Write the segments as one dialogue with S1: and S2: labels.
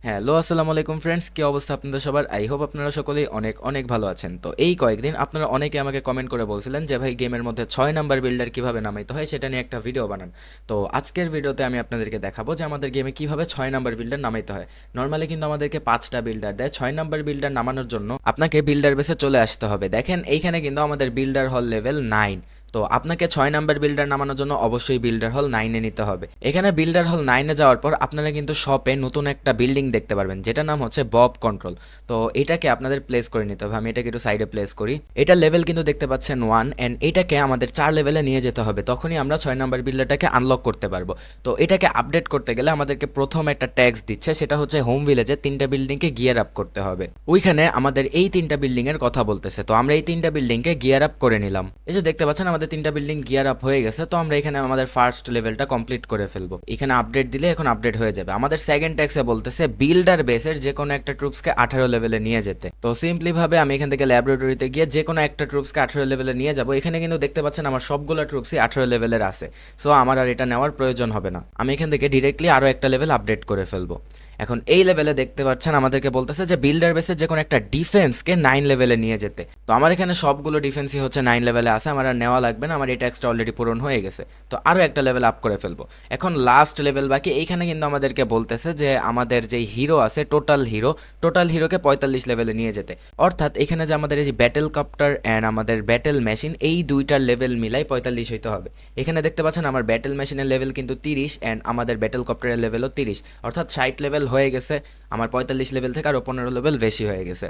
S1: Hello, আসসালামু আলাইকুম friends. কি অবস্থা আপনাদের সবার? আই হোপ আপনারা সকলেই অনেক অনেক ভালো আছেন। তো এই কয়েকদিন আপনারা অনেকে আমাকে কমেন্ট করে বলছিলেন যে ভাই গেমের মধ্যে 6 নাম্বার বিল্ডার কিভাবে নামাইতে হয় সেটা নিয়ে একটা ভিডিও বানান। তো আজকের ভিডিওতে আমি আপনাদেরকে দেখাবো যে আমাদের গেমে কিভাবে 6 নাম্বার বিল্ডার নামাইতে হয়। নরমালি কিন্তু আমাদেরকে 5টা বিল্ডার দেয়। 6 নাম্বার বিল্ডার নামানোর জন্য আপনাকে বিল্ডার বেসে চলে আসতে হবে। দেখেন এইখানে কিন্তু আমাদের বিল্ডার হল লেভেল 9। তো আপনাকে 6 নাম্বার বিল্ডার নামানোর জন্য অবশ্যই বিল্ডার হল 9 এ নিতে হবে। এখানে বিল্ডার হল 9 এ যাওয়ার পর আপনারা কিন্তু শপে নতুন একটা বিল্ডিং দেখতে পারবেন যেটা নাম হচ্ছে বব কন্ট্রোল। তো এটাকে আপনাদের প্লেস করে নিতে হবে। আমি এটাকে একটু সাইডে প্লেস করি। এটা লেভেল কিন্তু দেখতে পাচ্ছেন 1 এন্ড এটাকে আমাদের 4 লেভেলে নিয়ে যেতে হবে, তখনই আমরা 6 নাম্বার বিল্ডারটাকে আনলক করতে পারবো। তো এটাকে আপডেট করতে গেলে আমাদেরকে প্রথম একটা ট্যাক্স দিচ্ছে, সেটা হচ্ছে হোম ভিলেজে 3টা বিল্ডিংকে গিয়ার আপ করতে হবে। ওইখানে আমাদের এই 3টা বিল্ডিং এর কথা বলতেছে। তো আমরা এই 3টা বিল্ডিংকে গিয়ার আপ করে নিলাম। এই যে দেখতে পাচ্ছেন আমাদের 3টা বিল্ডিং গিয়ার আপ হয়ে গেছে। তো আমরা এখানে আমাদের ফার্স্ট লেভেলটা কমপ্লিট করে ফেলবো। এখানে আপডেট দিলে এখন আপডেট হয়ে যাবে। আমাদের সেকেন্ড ট্যাক্সে বলতেছে বিল্ডার বেসের যে কোনো একটা ট্রুপসকে 18 লেভেলে নিয়ে যেতে। তো সিম্পলি ভাবে আমি এখান থেকে ল্যাবরেটরিতে গিয়ে যে কোনো একটা ট্রুপসকে 18 লেভেলে নিয়ে যাব। এখানে কিন্তু দেখতে পাচ্ছেন আমার সবগুলো ট্রুপসই 18 লেভেলের আছে। সো আমার আর এটা নেওয়ার প্রয়োজন হবে না। আমি এখান থেকে ডিরেক্টলি আরও একটা লেভেল আপডেট করে ফেলবো। এখন এই লেভেলে দেখতে পাচ্ছেন আমাদেরকে বলতেছে যে বিল্ডার বেসে যে কোনো একটা ডিফেন্সকে 9 লেভেলে নিয়ে যেতে। তো আমার এখানে সবগুলো ডিফেন্সই হচ্ছে 9 লেভেলে আছে। আমার আর নেওয়া লাগবে না, আমার এই ট্যাক্সটা অলরেডি পূরণ হয়ে গেছে। তো আরও একটা লেভেল আপ করে ফেলবো। এখন লাস্ট লেভেল বাকি। এইখানে কিন্তু আমাদেরকে বলতেছে যে আমাদের যেই হিরো আছে টোটাল হিরোকে 45 লেভেলে নিয়ে যেতে। অর্থাৎ এখানে যে আমাদের এই যে ব্যাটেল কপ্টার অ্যান্ড আমাদের ব্যাটেল মেশিন, এই দুইটার লেভেল মিলাই 45 হইতে হবে। এখানে দেখতে পাচ্ছেন আমার ব্যাটেল মেশিনের লেভেল কিন্তু 30 অ্যান্ড আমাদের ব্যাটেল কপ্টারের লেভেলও 30, অর্থাৎ 60 লেভেল হয়ে গেছে। আমার 45 লেভেল থেকে আরও 15 লেভেল বেশি হয়ে গেছে।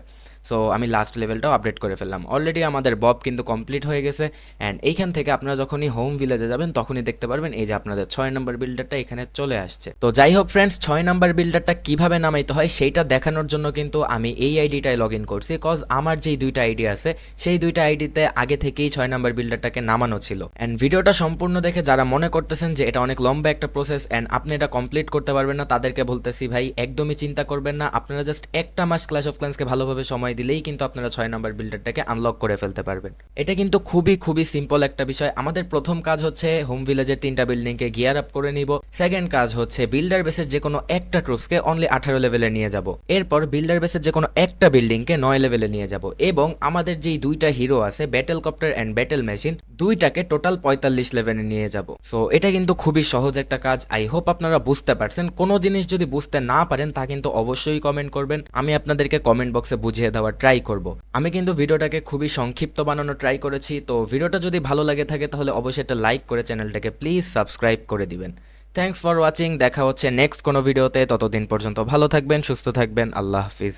S1: সো আমি লাস্ট লেভেলটাও আপডেট করে ফেললাম। অলরেডি আমাদের বব কিন্তু কমপ্লিট হয়ে গেছে। অ্যান্ড এইখান থেকে আপনারা যখনই হোম ভিলেজে যাবেন তখনই দেখতে পারবেন এই যে আপনাদের 6 নম্বর বিল্ডারটা এখানে চলে আসছে। তো যাই হোক ফ্রেন্ডস, 6 নাম্বার বিল্ডারটা কিভাবে নামাইতে হয় সেইটা দেখানোর জন্য কিন্তু আমি এই আইডিটায় লগ ইন করছি। কজ আমার যেই দুইটা আইডি আছে সেই দুইটা আইডিতে আগে থেকেই 6 নাম্বার বিল্ডারটাকে নামানো ছিল। অ্যান্ড ভিডিওটা সম্পূর্ণ দেখে যারা মনে করতেছেন যে এটা অনেক লম্বা একটা প্রসেস অ্যান্ড আপনি এটা কমপ্লিট করতে পারবেন না, তাদেরকে বলতেছি ভাই একদমই চিন্তা করবেন না। আপনারা জাস্ট একটা মাস ক্ল্যাশ অফ ক্ল্যান্সকে ভালোভাবে সময় দিলেই কিন্তু আপনারা 6 নাম্বার বিল্ডারটাকে আনলক করে ফেলতে পারবেন। এটা কিন্তু খুবই খুবই সিম্পল একটা বিষয়। আমাদের প্রথম কাজ হচ্ছে হোম ভিলেজের 3টা বিল্ডিংকে গিয়ার আপ করে নিব। সেকেন্ড কাজ হচ্ছে বিল্ডার বেসের যে কোনো একটা ট্রুপসকে অনলি 18 লেভেলে নিয়ে যাব। এরপর বিল্ডার বেসের যে কোনো একটা বিল্ডিংকে 9 লেভেলে নিয়ে যাব এবং আমাদের যেই দুইটা হিরো আছে battle copter and battle machine, দুইটাকে টোটাল 45 লেভেলে নিয়ে যাব। সো এটা কিন্তু খুবই সহজ একটা কাজ। আই হোপ আপনারা বুঝতে পারছেন। কোনো জিনিস যদি বুঝতে না পারেন তা কিন্তু অবশ্যই কমেন্ট করবেন, আমি আপনাদেরকে কমেন্ট বক্সে বুঝিয়ে দেওয়ার ট্রাই করব। আমি কিন্তু ভিডিওটাকে খুবই সংক্ষিপ্ত বানানোর ট্রাই করেছি। তো ভিডিওটা যদি ভালো লাগে থাকে তাহলে অবশ্যই একটা লাইক করে চ্যানেলটাকে প্লিজ সাবস্ক্রাইব করে দিবেন। Thanks for watching. দেখা হচ্ছে নেক্সট কোনো ভিডিওতে। ততদিন পর্যন্ত ভালো থাকবেন, সুস্থ থাকবেন। আল্লাহ হাফিজ।